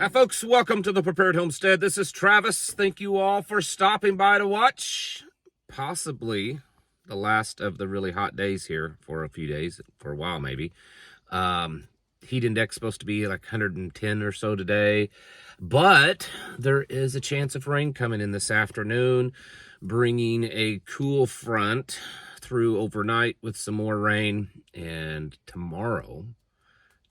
Hi, folks. Welcome to the Prepared Homestead. This is Travis. Thank you all for stopping by to watch possibly the last of the really hot days here for a few days, for a while maybe. Heat index supposed to be like 110 or so today, but there is a chance of rain coming in this afternoon, bringing a cool front through overnight with some more rain, and tomorrow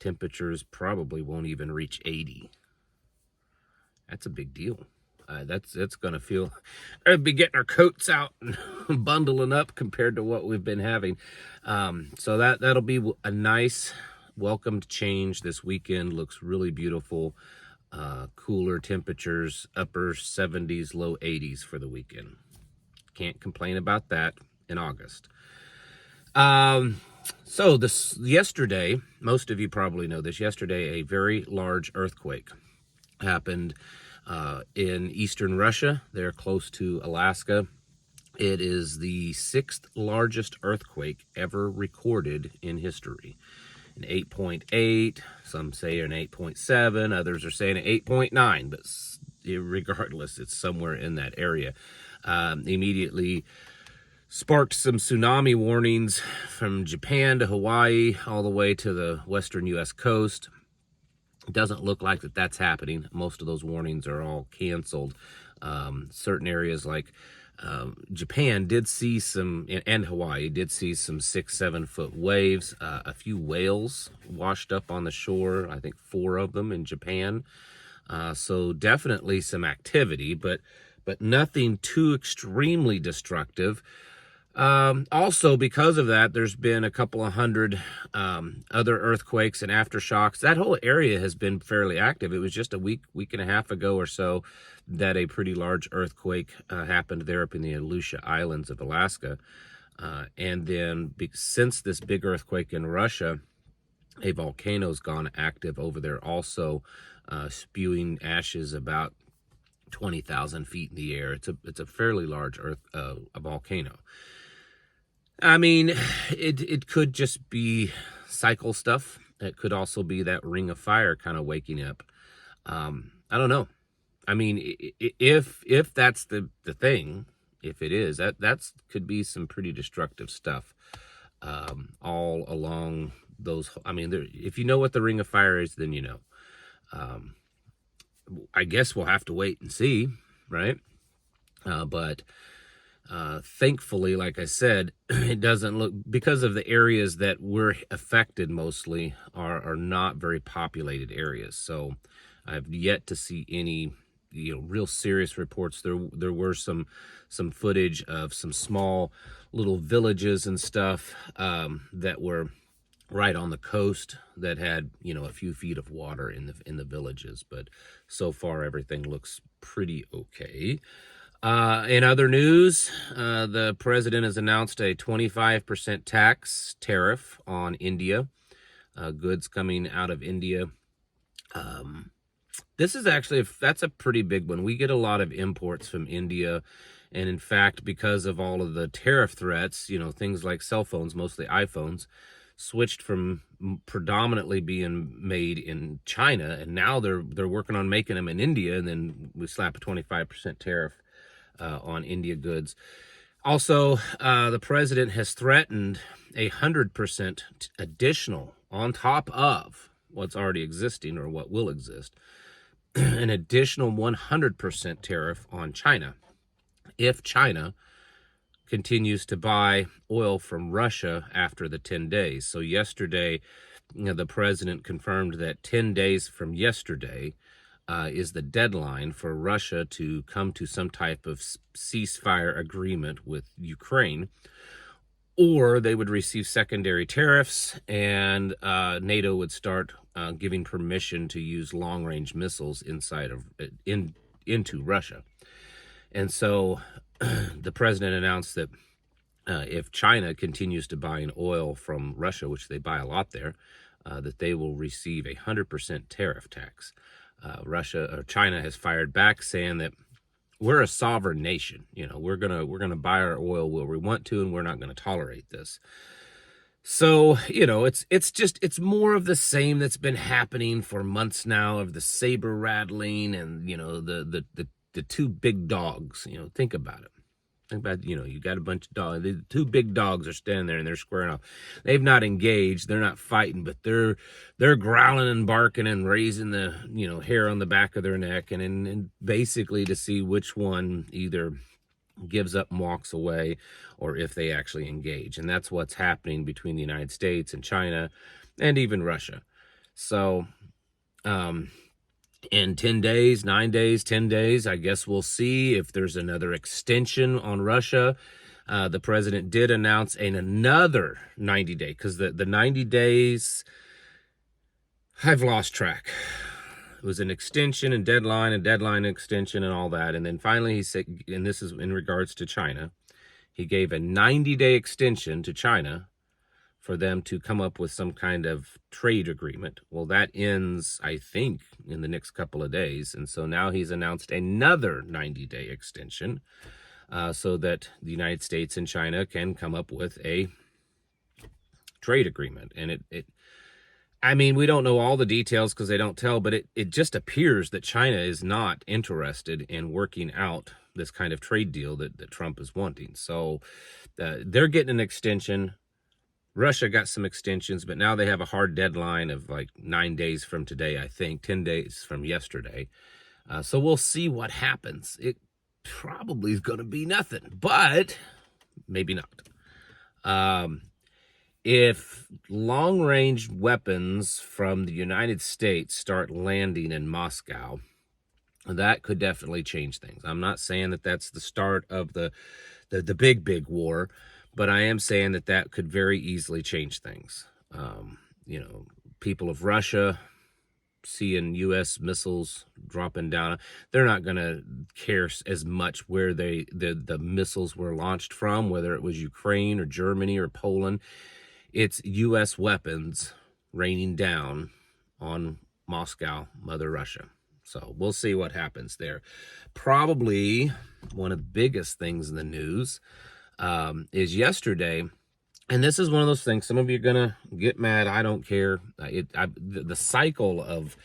temperatures probably won't even reach 80. That's a big deal. That's going to feel, I'd be getting our coats out and bundling up compared to what we've been having. So that'll be a nice welcomed change this weekend. Looks really beautiful. Cooler temperatures, upper 70s, low 80s for the weekend. Can't complain about that in August. So yesterday, most of you probably know this, yesterday a very large earthquake happened in eastern Russia. They're close to Alaska. It is the 6th largest earthquake ever recorded in history. An 8.8, some say an 8.7, others are saying an 8.9, but regardless, it's somewhere in that area. Immediately sparked some tsunami warnings from Japan to Hawaii, all the way to the western U.S. coast. It doesn't look like that's happening. Most of those warnings are all canceled. Certain areas like Japan did see some, and Hawaii did see some 6-7 foot waves. A few whales washed up on the shore. I think 4 of them in Japan. So definitely some activity, but nothing too extremely destructive. Also, because of that, there's been a couple of hundred other earthquakes and aftershocks. That whole area has been fairly active. It was just a week and a half ago or so that a pretty large earthquake happened there up in the Aleutian Islands of Alaska. And then since this big earthquake in Russia, a volcano's gone active over there also, spewing ashes about 20,000 feet in the air. It's a fairly large a volcano. I mean, it could just be cycle stuff. It could also be that ring of fire kind of waking up. I don't know. I mean, if that's the thing, if it is, that could be some pretty destructive stuff all along those. I mean, if you know what the ring of fire is, then you know. I guess we'll have to wait and see, right? But thankfully, like I said, it doesn't look, because of the areas that were affected mostly are not very populated areas. So I've yet to see any, real serious reports. There were some footage of some small little villages and stuff that were right on the coast that had, a few feet of water in the villages. But so far, everything looks pretty okay. In other news, the president has announced a 25% tax tariff on India, goods coming out of India. This is actually, that's a pretty big one. We get a lot of imports from India. And in fact, because of all of the tariff threats, things like cell phones, mostly iPhones, switched from predominantly being made in China. And now they're working on making them in India. And then we slap a 25% tariff on India goods. Also, the president has threatened 100% additional on top of what's already existing or what will exist, an additional 100% tariff on China if China continues to buy oil from Russia after the 10 days. So yesterday, the president confirmed that 10 days from yesterday, is the deadline for Russia to come to some type of ceasefire agreement with Ukraine, or they would receive secondary tariffs, and NATO would start giving permission to use long-range missiles into Russia. And so the president announced that if China continues to buy oil from Russia, which they buy a lot there, that they will receive 100% tariff tax. China has fired back, saying that we're a sovereign nation. We're gonna buy our oil where we want to, and we're not going to tolerate this. So, you know, it's more of the same that's been happening for months now, of the saber rattling and, you know, the two big dogs. You know, think about it. Think about, you know, you got a bunch of dogs. The two big dogs are standing there and they're squaring off. They've not engaged. They're not fighting, but they're growling and barking and raising the, you know, hair on the back of their neck, and basically to see which one either gives up and walks away, or if they actually engage. And that's what's happening between the United States and China and even Russia. So, in 10 days, 9 days, 10 days, I guess we'll see if there's another extension on Russia. The president did announce another 90-day, because the 90 days, I've lost track. It was an extension and deadline extension and all that. And then finally he said, and this is in regards to China, he gave a 90-day extension to China for them to come up with some kind of trade agreement. Well, that ends, I think, in the next couple of days. And so now he's announced another 90-day extension, so that the United States and China can come up with a trade agreement. And I mean, we don't know all the details because they don't tell, but it just appears that China is not interested in working out this kind of trade deal that Trump is wanting. So they're getting an extension. Russia got some extensions, but now they have a hard deadline of like 9 days from today, I think, 10 days from yesterday. So we'll see what happens. It probably is going to be nothing, but maybe not. If long-range weapons from the United States start landing in Moscow, that could definitely change things. I'm not saying that that's the start of the big war, but I am saying that that could very easily change things. You know, people of Russia seeing U.S. missiles dropping down, they're not going to care as much where the missiles were launched from, whether it was Ukraine or Germany or Poland. It's U.S. weapons raining down on Moscow, Mother Russia. So we'll see what happens there. Probably one of the biggest things in the news is yesterday, and this is one of those things, some of you are gonna get mad, I don't care. The cycle of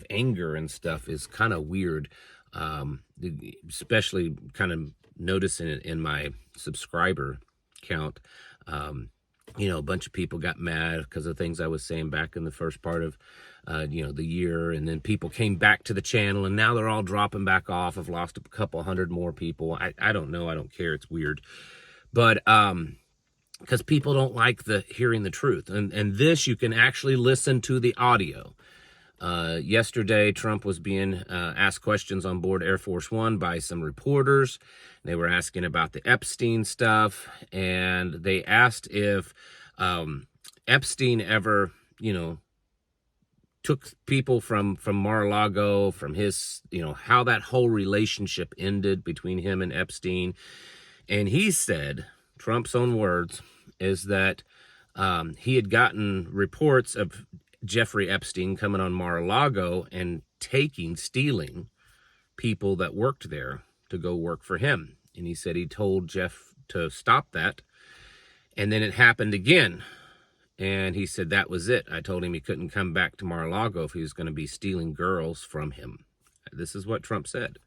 anger and stuff is kind of weird, especially kind of noticing it in my subscriber count. You know, a bunch of people got mad because of things I was saying back in the first part of, you know, the year. And then people came back to the channel and now they're all dropping back off. I've lost a couple hundred more people. I don't know. I don't care. It's weird. But, because people don't like hearing the truth. And this, you can actually listen to the audio. Yesterday, Trump was being asked questions on board Air Force One by some reporters. They were asking about the Epstein stuff, and they asked if Epstein ever, you know, took people from Mar-a-Lago, from his, you know, how that whole relationship ended between him and Epstein. And he said, Trump's own words, is that he had gotten reports of Jeffrey Epstein coming on Mar-a-Lago and stealing people that worked there to go work for him. And he said he told Jeff to stop that. And then it happened again. And he said that was it. I told him he couldn't come back to Mar-a-Lago if he was going to be stealing girls from him. This is what Trump said.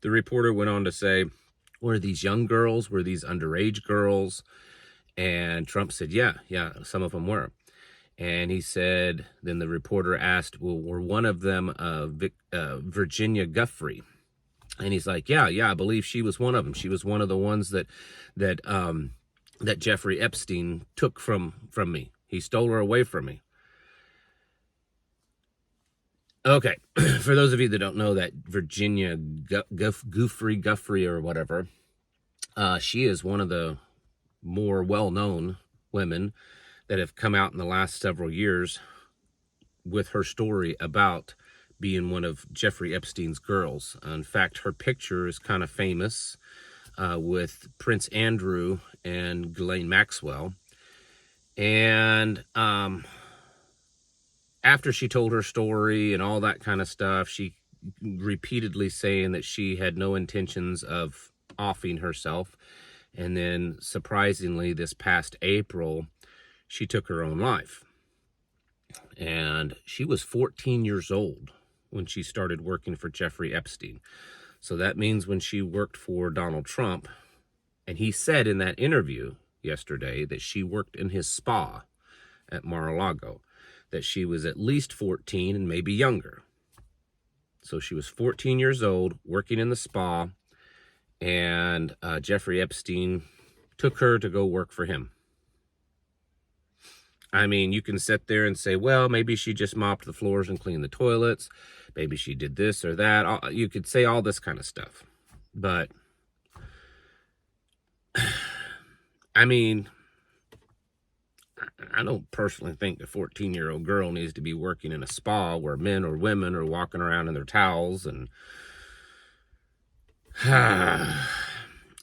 The reporter went on to say, were these young girls? Were these underage girls? And Trump said, yeah, some of them were. And he said, then the reporter asked, well, were one of them Virginia Giuffre? And he's like, yeah, I believe she was one of them. She was one of the ones that Jeffrey Epstein took from me. He stole her away from me. Okay, for those of you that don't know, that Virginia Giuffre or whatever, she is one of the more well-known women that have come out in the last several years with her story about being one of Jeffrey Epstein's girls. In fact, her picture is kind of famous with Prince Andrew and Ghislaine Maxwell. And after she told her story and all that kind of stuff, she repeatedly saying that she had no intentions of offing herself. And then surprisingly, this past April, she took her own life. And she was 14 years old when she started working for Jeffrey Epstein. So that means when she worked for Donald Trump, and he said in that interview yesterday that she worked in his spa at Mar-a-Lago, that she was at least 14 and maybe younger. So she was 14 years old, working in the spa, and Jeffrey Epstein took her to go work for him. I mean, you can sit there and say, well, maybe she just mopped the floors and cleaned the toilets. Maybe she did this or that. You could say all this kind of stuff. But, I mean, I don't personally think a 14-year-old girl needs to be working in a spa where men or women are walking around in their towels. And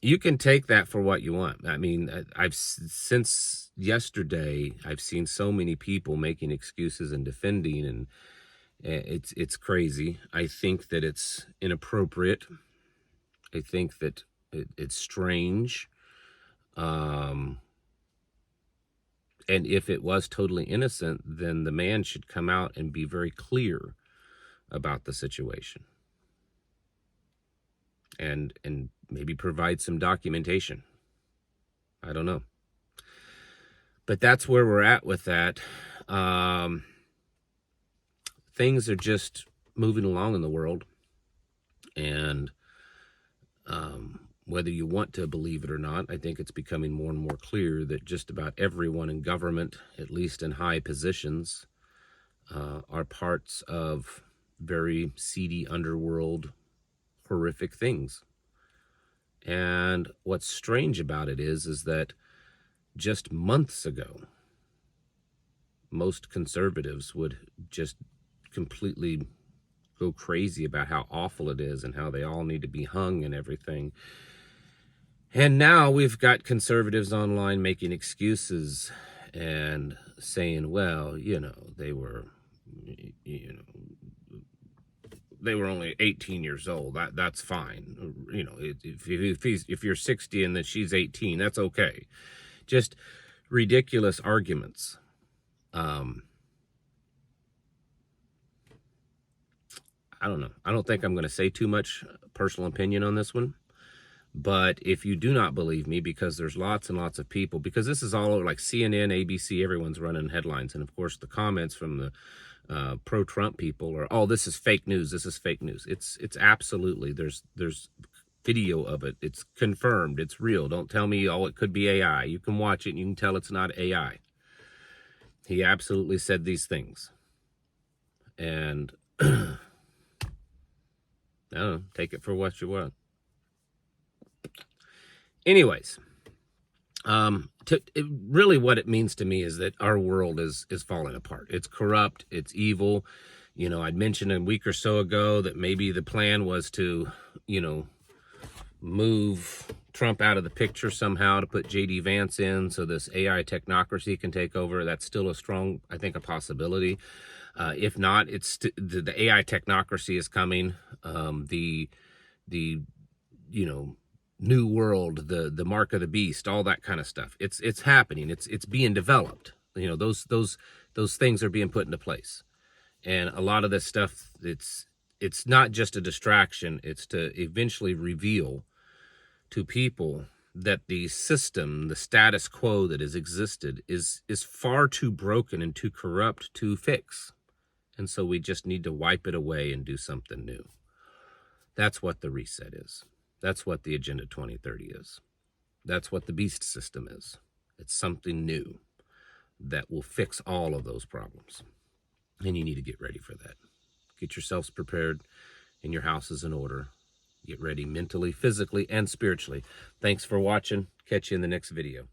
you can take that for what you want. I mean, since yesterday, I've seen so many people making excuses and defending, and it's crazy. I think that it's inappropriate. I think that it's strange. And if it was totally innocent, then the man should come out and be very clear about the situation. And maybe provide some documentation. I don't know. But that's where we're at with that. Things are just moving along in the world. And whether you want to believe it or not, I think it's becoming more and more clear that just about everyone in government, at least in high positions, are parts of very seedy underworld, horrific things. And what's strange about it is that just months ago, most conservatives would just completely go crazy about how awful it is and how they all need to be hung and everything. And now we've got conservatives online making excuses and saying, well, they were only 18 years old. That's fine. If you're 60 and then she's 18, that's okay. Just ridiculous arguments. I don't know. I don't think I'm going to say too much personal opinion on this one. But if you do not believe me, because there's lots and lots of people, because this is all over, like CNN, ABC, everyone's running headlines. And of course, the comments from the pro-Trump people are, oh, this is fake news. This is fake news. It's absolutely, there's video of it. It's confirmed. It's real. Don't tell me, oh, it could be AI. You can watch it and you can tell it's not AI. He absolutely said these things. And I don't know, take it for what you want. Anyways, really what it means to me is that our world is falling apart. It's corrupt. It's evil. I'd mentioned a week or so ago that maybe the plan was to, move Trump out of the picture somehow to put J.D. Vance in so this AI technocracy can take over. That's still a strong, I think, a possibility. If not, it's the AI technocracy is coming. The new world, the mark of the beast, all that kind of stuff. It's happening. It's being developed. Those things are being put into place. And a lot of this stuff, it's not just a distraction. It's to eventually reveal to people that the system, the status quo that has existed is far too broken and too corrupt to fix. And so we just need to wipe it away and do something new. That's what the reset is. That's what the Agenda 2030 is. That's what the beast system is. It's something new that will fix all of those problems. And you need to get ready for that. Get yourselves prepared and your houses in order. Get ready mentally, physically, and spiritually. Thanks for watching. Catch you in the next video.